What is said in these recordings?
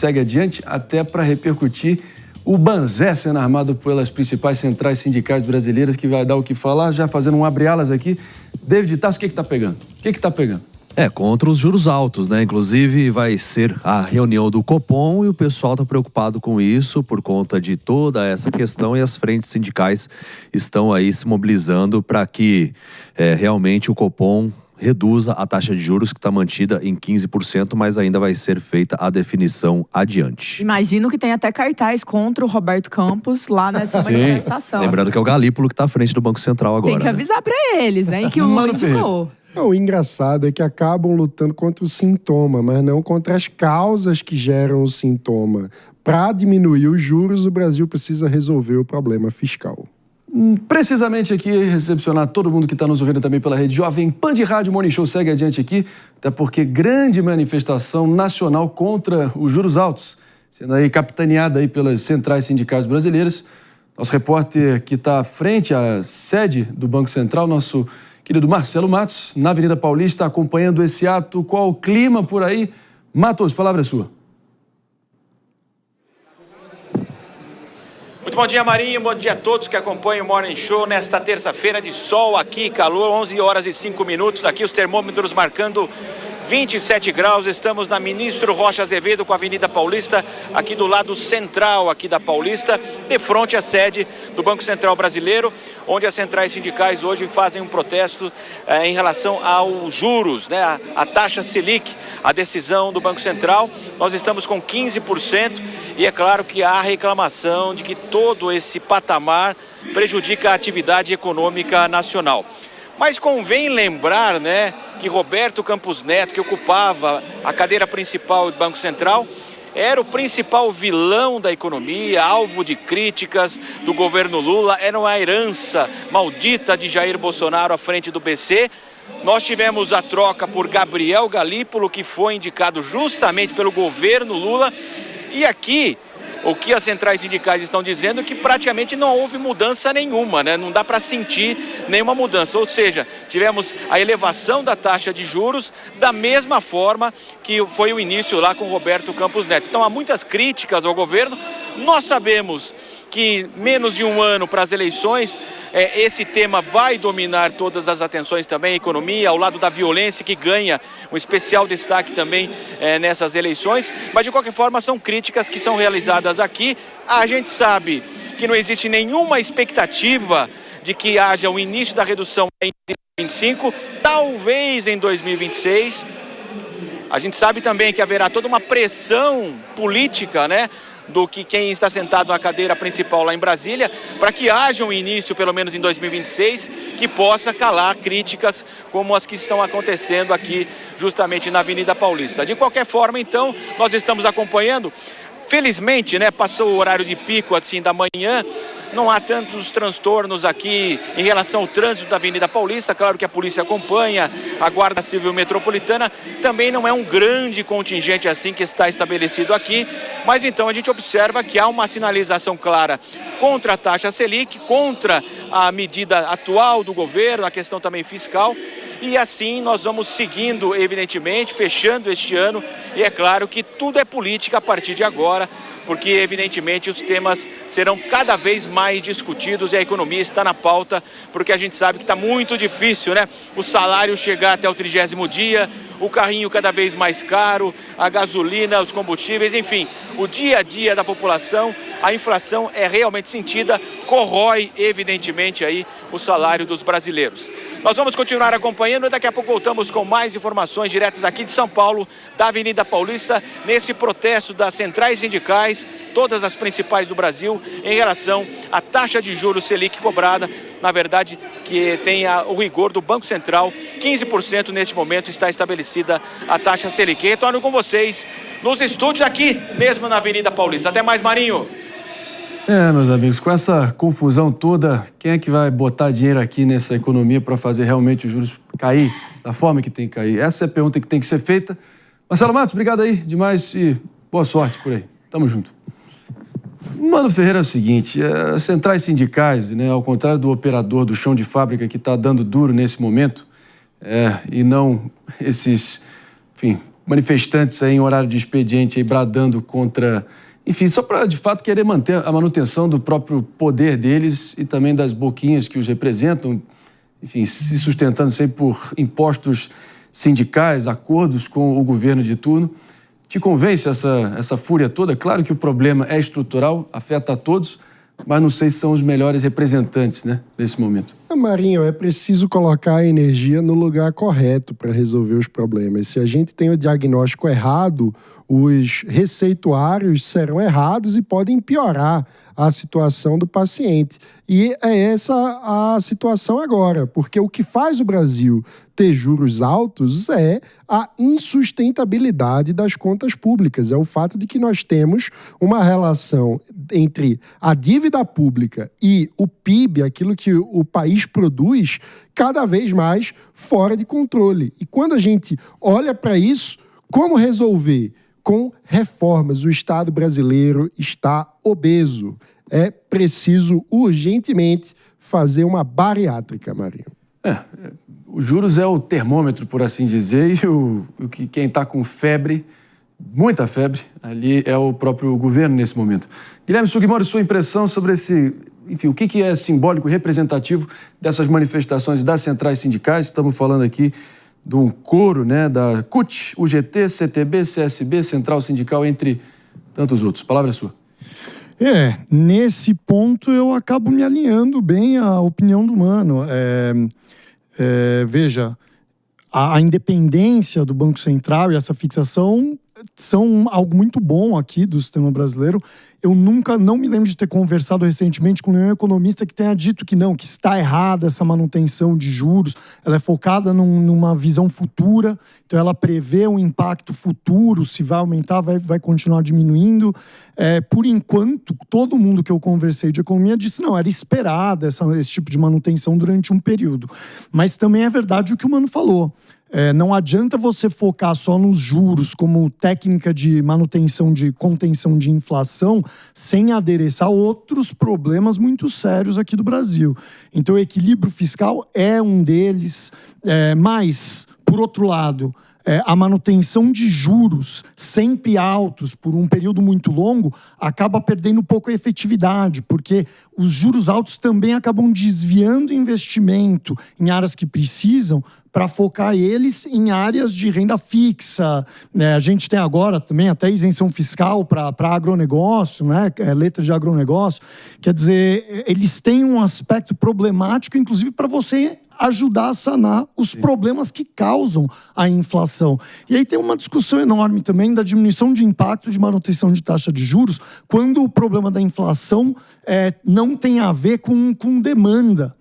segue adiante, até para repercutir o banzé sendo armado pelas principais centrais sindicais brasileiras, que vai dar o que falar, já fazendo um abre-alas aqui. David Tasso, o que está pegando? O que está pegando? Contra os juros altos, né? Inclusive vai ser a reunião do Copom e o pessoal está preocupado com isso por conta de toda essa questão, e as frentes sindicais estão aí se mobilizando para que realmente o Copom reduza a taxa de juros, que está mantida em 15%, mas ainda vai ser feita a definição adiante. Imagino que tem até cartaz contra o Roberto Campos lá nessa manifestação. Lembrando que é o Galípolo que está à frente do Banco Central agora. Tem que avisar para eles, né? E que o Lula indicou. O engraçado é que acabam lutando contra o sintoma, mas não contra as causas que geram o sintoma. Para diminuir os juros, o Brasil precisa resolver o problema fiscal. Precisamente aqui, recepcionar todo mundo que está nos ouvindo também pela rede Jovem Pan de Rádio. Morning Show segue adiante aqui, até porque grande manifestação nacional contra os juros altos, sendo aí capitaneada aí pelas centrais sindicais brasileiras. Nosso repórter que está à frente à sede do Banco Central, nosso querido Marcelo Matos, na Avenida Paulista, acompanhando esse ato. Qual o clima por aí? Matos, palavra é sua. Muito bom dia, Marinho. Bom dia a todos que acompanham o Morning Show nesta terça-feira de sol aqui, calor, 11 horas e 5 minutos. Aqui os termômetros marcando 27 graus. Estamos na Ministro Rocha Azevedo com a Avenida Paulista, aqui do lado central aqui da Paulista, de frente à sede do Banco Central Brasileiro, onde as centrais sindicais hoje fazem um protesto em relação aos juros, né, a taxa Selic, a decisão do Banco Central. Nós estamos com 15% e é claro que há reclamação de que todo esse patamar prejudica a atividade econômica nacional. Mas convém lembrar, né, que Roberto Campos Neto, que ocupava a cadeira principal do Banco Central, era o principal vilão da economia, alvo de críticas do governo Lula, era uma herança maldita de Jair Bolsonaro à frente do BC. Nós tivemos a troca por Gabriel Galípolo, que foi indicado justamente pelo governo Lula, e aqui o que as centrais sindicais estão dizendo é que praticamente não houve mudança nenhuma, né? Não dá para sentir nenhuma mudança. Ou seja, tivemos a elevação da taxa de juros da mesma forma que foi o início lá com Roberto Campos Neto. Então há muitas críticas ao governo. Nós sabemos que menos de um ano para as eleições, esse tema vai dominar todas as atenções também, a economia, ao lado da violência, que ganha um especial destaque também nessas eleições. Mas de qualquer forma são críticas que são realizadas aqui. A gente sabe que não existe nenhuma expectativa de que haja o início da redução em 2025, talvez em 2026. A gente sabe também que haverá toda uma pressão política, né, do que quem está sentado na cadeira principal lá em Brasília, para que haja um início, pelo menos em 2026, que possa calar críticas como as que estão acontecendo aqui justamente na Avenida Paulista. De qualquer forma, então, nós estamos acompanhando. Felizmente, né, passou o horário de pico assim da manhã, não há tantos transtornos aqui em relação ao trânsito da Avenida Paulista. Claro que a polícia acompanha, a Guarda Civil Metropolitana também não é um grande contingente assim que está estabelecido aqui, mas então a gente observa que há uma sinalização clara contra a taxa Selic, contra a medida atual do governo, a questão também fiscal. E assim nós vamos seguindo, evidentemente, fechando este ano. E é claro que tudo é política a partir de agora, porque evidentemente os temas serão cada vez mais discutidos e a economia está na pauta, porque a gente sabe que está muito difícil, né? O salário chegar até o 30º dia, o carrinho cada vez mais caro, a gasolina, os combustíveis, enfim, o dia a dia da população, a inflação é realmente sentida, corrói evidentemente aí o salário dos brasileiros. Nós vamos continuar acompanhando e daqui a pouco voltamos com mais informações diretas aqui de São Paulo, da Avenida Paulista, nesse protesto das centrais sindicais, todas as principais do Brasil, em relação à taxa de juros Selic cobrada, na verdade, que tem o rigor do Banco Central, 15% neste momento está estabelecida a taxa Selic. Retorno com vocês nos estúdios aqui, mesmo na Avenida Paulista. Até mais, Marinho. Meus amigos, com essa confusão toda, quem é que vai botar dinheiro aqui nessa economia para fazer realmente os juros cair da forma que tem que cair? Essa é a pergunta que tem que ser feita. Marcelo Matos, obrigado aí demais e boa sorte por aí. Tamo junto. Mano Ferreira, é o seguinte, as centrais sindicais, né, ao contrário do operador do chão de fábrica que está dando duro nesse momento, e não esses, enfim, manifestantes aí em horário de expediente aí bradando contra... Enfim, só para, de fato, querer manter a manutenção do próprio poder deles e também das boquinhas que os representam, enfim, se sustentando sempre por impostos sindicais, acordos com o governo de turno. Te convence essa fúria toda? Claro que o problema é estrutural, afeta a todos, mas não sei se são os melhores representantes, né, nesse momento. Marinho, é preciso colocar a energia no lugar correto para resolver os problemas. Se a gente tem o diagnóstico errado, os receituários serão errados e podem piorar a situação do paciente. E é essa a situação agora, porque o que faz o Brasil ter juros altos é a insustentabilidade das contas públicas. É o fato de que nós temos uma relação entre a dívida pública e o PIB, aquilo que o país produz, cada vez mais fora de controle. E quando a gente olha para isso, como resolver? Com reformas. O Estado brasileiro está obeso. É preciso urgentemente fazer uma bariátrica, Marinho. Os juros é o termômetro, por assim dizer, e quem está com febre, muita febre, ali é o próprio governo nesse momento. Guilherme Sugimori, sua impressão sobre o que é simbólico e representativo dessas manifestações das centrais sindicais? Estamos falando aqui de um coro, né, da CUT, UGT, CTB, CSB, Central Sindical, entre tantos outros. Palavra é sua. Nesse ponto eu acabo me alinhando bem à opinião do Mano. Veja, a independência do Banco Central e essa fixação são algo muito bom aqui do sistema brasileiro. Eu não me lembro de ter conversado recentemente com nenhum economista que tenha dito que não, que está errada essa manutenção de juros. Ela é focada numa visão futura, então ela prevê um impacto futuro, se vai aumentar, vai continuar diminuindo. Por enquanto, todo mundo que eu conversei de economia disse não, era esperada esse tipo de manutenção durante um período. Mas também é verdade o que o Mano falou. Não adianta você focar só nos juros como técnica de manutenção, de contenção de inflação, sem adereçar outros problemas muito sérios aqui do Brasil. Então, o equilíbrio fiscal é um deles, mas, por outro lado, a manutenção de juros sempre altos por um período muito longo acaba perdendo um pouco a efetividade, porque os juros altos também acabam desviando investimento em áreas que precisam para focar eles em áreas de renda fixa. A gente tem agora também até isenção fiscal para agronegócio, né? Letra de agronegócio. Quer dizer, eles têm um aspecto problemático, inclusive para você ajudar a sanar os problemas que causam a inflação. E aí tem uma discussão enorme também da diminuição de impacto de manutenção de taxa de juros quando o problema da inflação não tem a ver com demanda.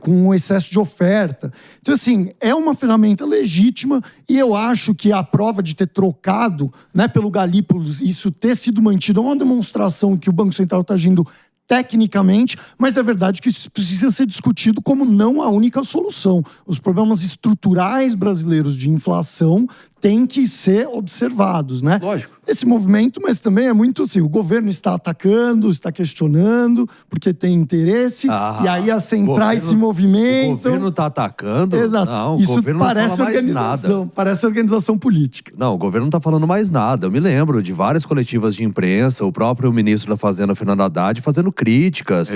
Com um excesso de oferta. Então, assim, é uma ferramenta legítima e eu acho que a prova de ter trocado, né, pelo Galípolo, isso ter sido mantido, é uma demonstração que o Banco Central está agindo tecnicamente, mas é verdade que isso precisa ser discutido como não a única solução. Os problemas estruturais brasileiros de inflação têm que ser observados, né? Lógico. Esse movimento, mas também é muito assim, o governo está atacando, está questionando, porque tem interesse, e aí as centrais se movimentam. O governo está atacando? Exato. Não, isso o governo parece não fala organização, mais nada. parece organização política. Não, o governo não está falando mais nada. Eu me lembro de várias coletivas de imprensa, o próprio ministro da Fazenda, Fernando Haddad, fazendo críticas,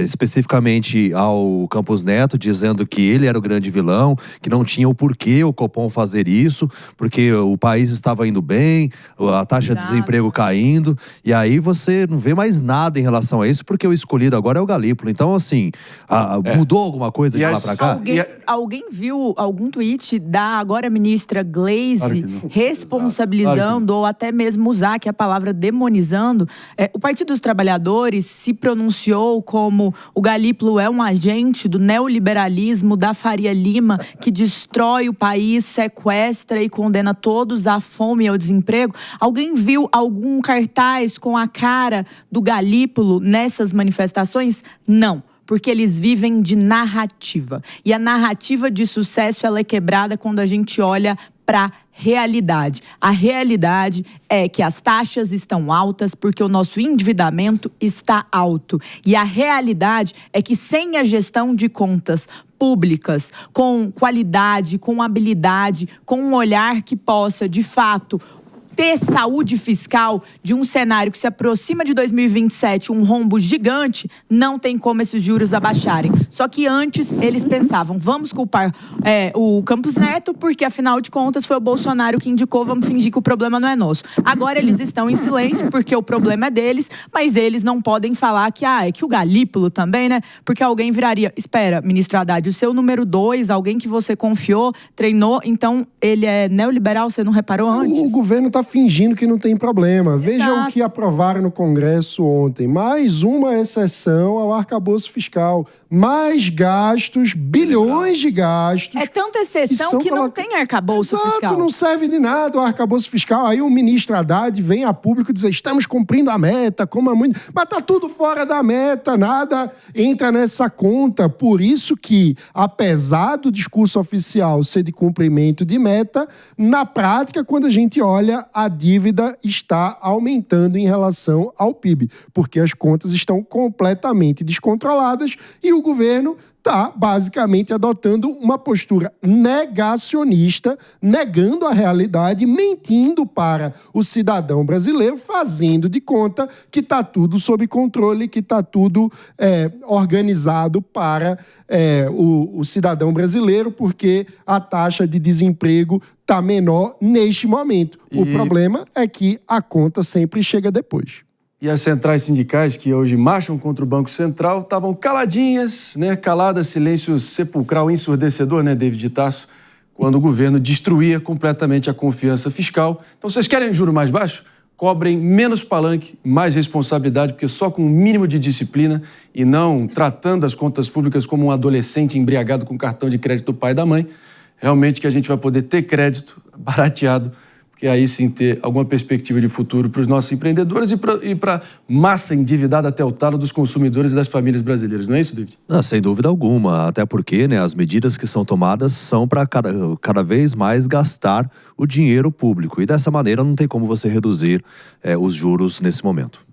especificamente ao Campos Neto, dizendo que ele era o grande vilão, que não tinha o porquê o Copom fazer isso, porque o país estava indo bem, a taxa de desemprego caindo, e aí você não vê mais nada em relação a isso, porque o escolhido agora é o Galípolo. Então, assim, mudou alguma coisa de lá pra cá? Alguém viu algum tweet da agora ministra Gleisi responsabilizando ou até mesmo usar aqui a palavra demonizando? O Partido dos Trabalhadores se pronunciou como o Galípolo é um agente do neoliberalismo da Faria Lima que destrói o país, sequestra e condena todos à fome e ao desemprego. Alguém viu algum cartaz com a cara do Galípolo nessas manifestações? Não. Porque eles vivem de narrativa. E a narrativa de sucesso ela é quebrada quando a gente olha para a realidade. A realidade é que as taxas estão altas porque o nosso endividamento está alto. E a realidade é que sem a gestão de contas públicas, com qualidade, com habilidade, com um olhar que possa, de fato, ter saúde fiscal de um cenário que se aproxima de 2027, um rombo gigante, não tem como esses juros abaixarem. Só que antes eles pensavam, vamos culpar o Campos Neto, porque afinal de contas foi o Bolsonaro que indicou, vamos fingir que o problema não é nosso. Agora eles estão em silêncio, porque o problema é deles, mas eles não podem falar que, é que o Galípolo também, né? Porque alguém viraria, espera, ministro Haddad, o seu número 2, alguém que você confiou, treinou, então ele é neoliberal, você não reparou antes? O governo está fingindo que não tem problema. Veja o que aprovaram no Congresso ontem. Mais uma exceção ao arcabouço fiscal. Mais gastos, bilhões de gastos. É tanta exceção que não tem arcabouço fiscal. Exato, não serve de nada o arcabouço fiscal. Aí o ministro Haddad vem a público dizer, estamos cumprindo a meta, como é muito... Mas tá tudo fora da meta, nada entra nessa conta. Por isso que, apesar do discurso oficial ser de cumprimento de meta, na prática, quando a gente olha, a dívida está aumentando em relação ao PIB, porque as contas estão completamente descontroladas e o governo está basicamente adotando uma postura negacionista, negando a realidade, mentindo para o cidadão brasileiro, fazendo de conta que está tudo sob controle, que está tudo organizado para o cidadão brasileiro, porque a taxa de desemprego está menor neste momento. O problema é que a conta sempre chega depois. E as centrais sindicais que hoje marcham contra o Banco Central estavam caladinhas, né? Caladas, silêncio sepulcral, ensurdecedor, né, David Tasso, quando o governo destruía completamente a confiança fiscal. Então, vocês querem juro mais baixo? Cobrem menos palanque, mais responsabilidade, porque só com um mínimo de disciplina e não tratando as contas públicas como um adolescente embriagado com cartão de crédito do pai e da mãe, realmente que a gente vai poder ter crédito barateado, que aí sim ter alguma perspectiva de futuro para os nossos empreendedores e para a massa endividada até o talo dos consumidores e das famílias brasileiras. Não é isso, David? Não, sem dúvida alguma, até porque, né, as medidas que são tomadas são para cada vez mais gastar o dinheiro público. E dessa maneira não tem como você reduzir os juros nesse momento.